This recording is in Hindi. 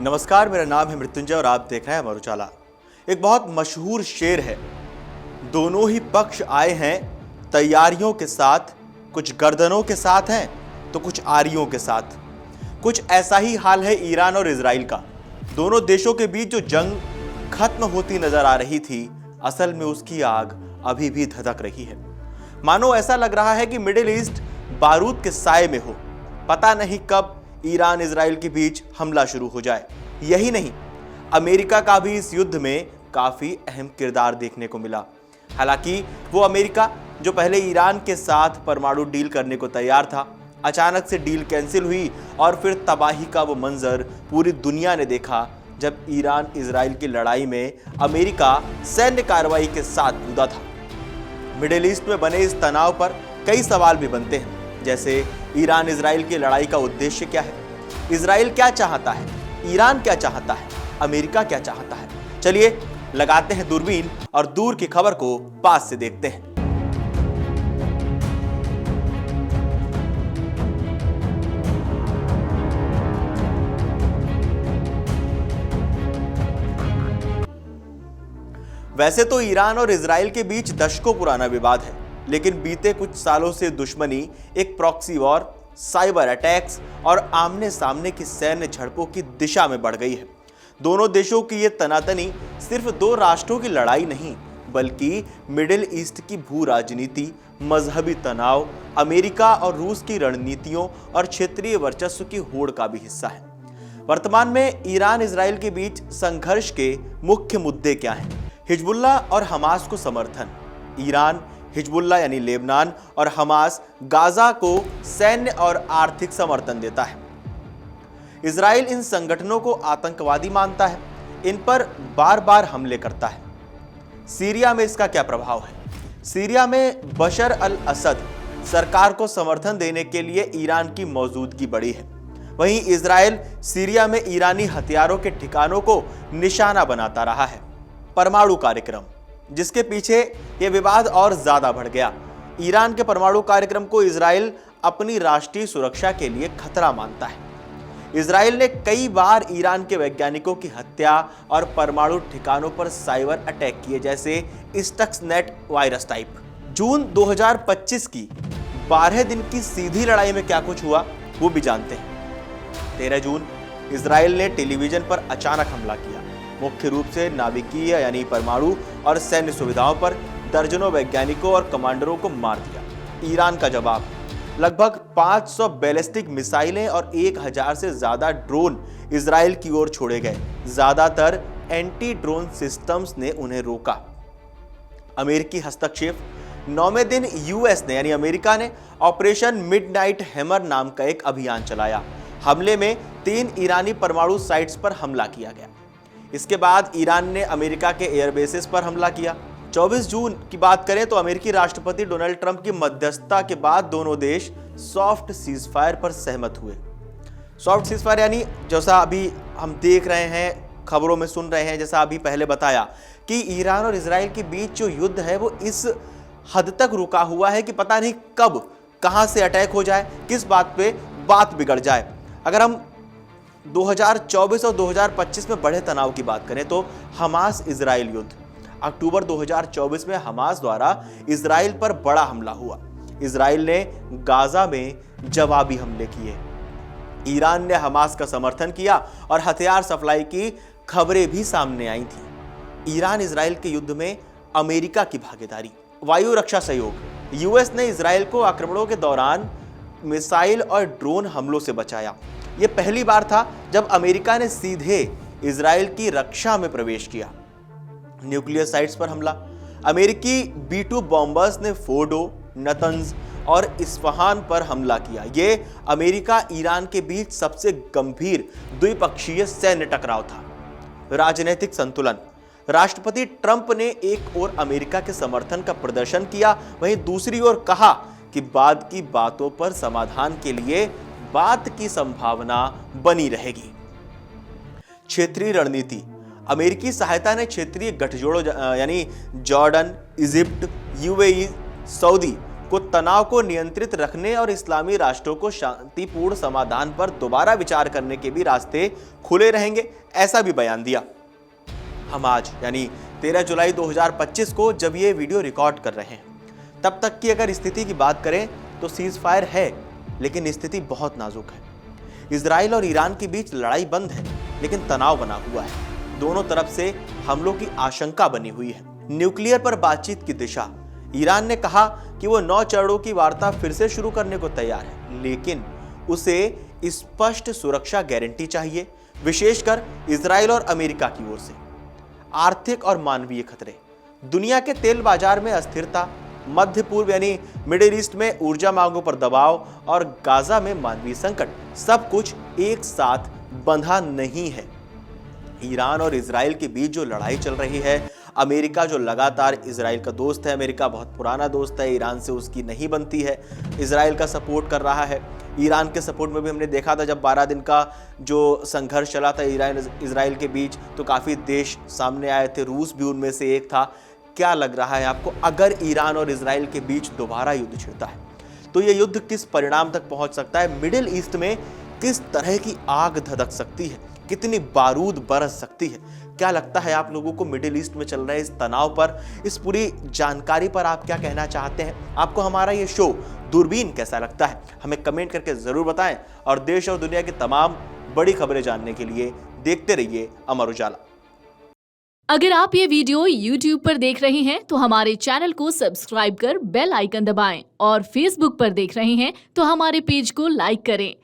नमस्कार, मेरा नाम है मृत्युंजय और आप देख रहे हैं अमर उजाला। एक बहुत मशहूर शेर है, दोनों ही पक्ष आए हैं तैयारियों के साथ, कुछ गर्दनों के साथ हैं तो कुछ आरियों के साथ। कुछ ऐसा ही हाल है ईरान और इजराइल का। दोनों देशों के बीच जो जंग खत्म होती नजर आ रही थी, असल में उसकी आग अभी भी धधक रही है। मानो ऐसा लग रहा है कि मिडिल ईस्ट बारूद के साए में हो। पता नहीं कब ईरान इजराइल के बीच हमला शुरू हो जाए। यही नहीं, अमेरिका का भी इस युद्ध में काफी अहम किरदार देखने को मिला। हालांकि वो अमेरिका जो पहले ईरान के साथ परमाणु डील करने को तैयार था, अचानक से डील कैंसिल हुई और फिर तबाही का वो मंजर पूरी दुनिया ने देखा जब ईरान इजराइल की लड़ाई में अमेरिका सैन्य कार्रवाई के साथ कूदा था। मिडिल ईस्ट में बने इस तनाव पर कई सवाल भी बनते हैं, जैसे ईरान इजराइल की लड़ाई का उद्देश्य क्या है, इजराइल क्या चाहता है, ईरान क्या चाहता है, अमेरिका क्या चाहता है। चलिए लगाते हैं दूरबीन और दूर की खबर को पास से देखते हैं। वैसे तो ईरान और इजराइल के बीच दशकों पुराना विवाद है, लेकिन बीते कुछ सालों से दुश्मनी एक प्रॉक्सी वॉर, साइबर अटैक्स और आमने सामने की सैन्य झड़पों की दिशा में बढ़ गई है। दोनों देशों की ये तनातनी सिर्फ दो राष्ट्रों की लड़ाई नहीं, बल्कि मिडिल ईस्ट की भू राजनीति, मजहबी तनाव, अमेरिका और रूस की रणनीतियों और क्षेत्रीय वर्चस्व की होड़ का भी हिस्सा है। वर्तमान में ईरान इजराइल के बीच संघर्ष के मुख्य मुद्दे क्या हैं? हिजबुल्लाह और हमास को समर्थन। ईरान हिजबुल्लाह यानी लेबनान और हमास गाजा को सैन्य और आर्थिक समर्थन देता है। इजराइल इन संगठनों को आतंकवादी मानता है, इन पर बार बार हमले करता है। सीरिया में इसका क्या प्रभाव है? सीरिया में बशर अल असद सरकार को समर्थन देने के लिए ईरान की मौजूदगी बढ़ी है। वहीं इजराइल सीरिया में ईरानी हथियारों के ठिकानों को निशाना बनाता रहा है। परमाणु कार्यक्रम, जिसके पीछे यह विवाद और ज्यादा बढ़ गया। ईरान के परमाणु कार्यक्रम को इजराइल अपनी राष्ट्रीय सुरक्षा के लिए खतरा मानता है। इजराइल ने कई बार ईरान के वैज्ञानिकों की हत्या और परमाणु ठिकानों पर साइबर अटैक किए, जैसे स्टक्सनेट वायरस टाइप। जून 2025 की 12 दिन की सीधी लड़ाई में क्या कुछ हुआ वो भी जानते हैं। 13 जून इजराइल ने टेलीविजन पर अचानक हमला किया, मुख्य रूप से नाभिकीय यानी परमाणु और सैन्य सुविधाओं पर। दर्जनों वैज्ञानिकों और कमांडरों को मार दिया। ईरान का जवाब, लगभग 500 बैलिस्टिक मिसाइलें और 1000 से ज्यादा ड्रोन इजराइल की ओर छोड़े गए। ज्यादातर एंटी ड्रोन सिस्टम्स ने उन्हें रोका। अमेरिकी हस्तक्षेप, 9वें दिन यूएस ने यानी अमेरिका ने ऑपरेशन मिडनाइट हैमर नाम का एक अभियान चलाया। हमले में 3 ईरानी परमाणु साइट्स पर हमला किया गया। इसके बाद ईरान ने अमेरिका के एयरबेसेस पर हमला किया। 24 जून की बात करें तो अमेरिकी राष्ट्रपति डोनाल्ड ट्रंप की मध्यस्थता के बाद दोनों देश सॉफ्ट सीजफायर पर सहमत हुए। सॉफ्ट सीजफायर यानी जैसा अभी हम देख रहे हैं, खबरों में सुन रहे हैं, जैसा अभी पहले बताया कि ईरान और इजराइल के बीच जो युद्ध है वो इस हद तक रुका हुआ है कि पता नहीं कब कहां से अटैक हो जाए, किस बात पे बात बिगड़ जाए। अगर हम 2024 और 2025 में बढ़े तनाव की बात करें तो हमास इजराइल युद्ध, अक्टूबर 2024 में हमास द्वारा इजराइल पर बड़ा हमला हुआ। इजराइल ने गाजा में जवाबी हमले किए। ईरान ने हमास का समर्थन किया और हथियार सप्लाई की खबरें भी सामने आई थी। ईरान इजराइल के युद्ध में अमेरिका की भागीदारी, वायु रक्षा सहयोग, यूएस ने इजराइल को आक्रमणों के दौरान मिसाइल और ड्रोन हमलों से बचाया। यह पहली बार था जब अमेरिका ने सीधे इजराइल की रक्षा में प्रवेश किया। न्यूक्लियर साइट्स पर हमला, अमेरिकी B-2 बॉम्बर्स ने फोर्डो, नतंज और इस्फहान पर हमला किया। यह अमेरिका ईरान के बीच सबसे गंभीर द्विपक्षीय सैन्य टकराव था। राजनीतिक संतुलन, राष्ट्रपति ट्रंप ने एक ओर अमेरिका के समर्थन का प्रदर्शन किया, वहीं दूसरी ओर कहा कि बाद की बातों पर समाधान के लिए बात की संभावना बनी रहेगी। क्षेत्रीय रणनीति, अमेरिकी सहायता ने क्षेत्रीय गठजोड़ों यानी जॉर्डन, इजिप्ट, यूएई, सऊदी को तनाव को नियंत्रित रखने और इस्लामी राष्ट्रों को शांतिपूर्ण समाधान पर दोबारा विचार करने के भी रास्ते खुले रहेंगे, ऐसा भी बयान दिया। हम आज यानी 13 जुलाई 2025 को जब ये वीडियो रिकॉर्ड कर रहे हैं, तब तक की अगर स्थिति की बात करें तो सीज फायर है, लेकिन स्थिति बहुत नाजुक है। इजराइल और ईरान के बीच लड़ाई बंद है, लेकिन तनाव बना हुआ है। दोनों तरफ से हमलों की आशंका बनी हुई है। न्यूक्लियर पर बातचीत की दिशा, ईरान ने कहा कि वो 9 चरणों की वार्ता फिर से शुरू करने को तैयार है, लेकिन उसे स्पष्ट सुरक्षा गारंटी चाहिए, विशेषकर इजराइल और अमेरिका की ओर से। आर्थिक और मानवीय खतरे, दुनिया के तेल बाजार में अस्थिरता, मध्य पूर्व यानी मिडिल ईस्ट में ऊर्जा मांगों पर दबाव और गाजा में मानवीय संकट, सब कुछ एक साथ बंधा नहीं है। ईरान और इजराइल के बीच जो लड़ाई चल रही है, अमेरिका जो लगातार इजराइल का दोस्त है, अमेरिका बहुत पुराना दोस्त है, ईरान से उसकी नहीं बनती है, इजराइल का सपोर्ट कर रहा है। ईरान के सपोर्ट में भी हमने देखा था जब 12 दिन का जो संघर्ष चला था इजराइल के बीच, तो काफ़ी देश सामने आए थे, रूस भी उनमें से एक था। क्या लग रहा है आपको, अगर ईरान और इजराइल के बीच दोबारा युद्ध छिड़ता है तो यह युद्ध किस परिणाम तक पहुंच सकता है? मिडिल ईस्ट में किस तरह की आग धधक सकती है, कितनी बारूद बरस सकती है? क्या लगता है आप लोगों को मिडिल ईस्ट में चल रहे इस तनाव पर, इस पूरी जानकारी पर आप क्या कहना चाहते हैं? आपको हमारा ये शो दूरबीन कैसा लगता है? हमें कमेंट करके जरूर बताएं और देश और दुनिया की तमाम बड़ी खबरें जानने के लिए देखते रहिए अमर उजाला। अगर आप ये वीडियो YouTube पर देख रहे हैं तो हमारे चैनल को सब्सक्राइब कर बेल आइकन दबाएं और Facebook पर देख रहे हैं तो हमारे पेज को लाइक करें।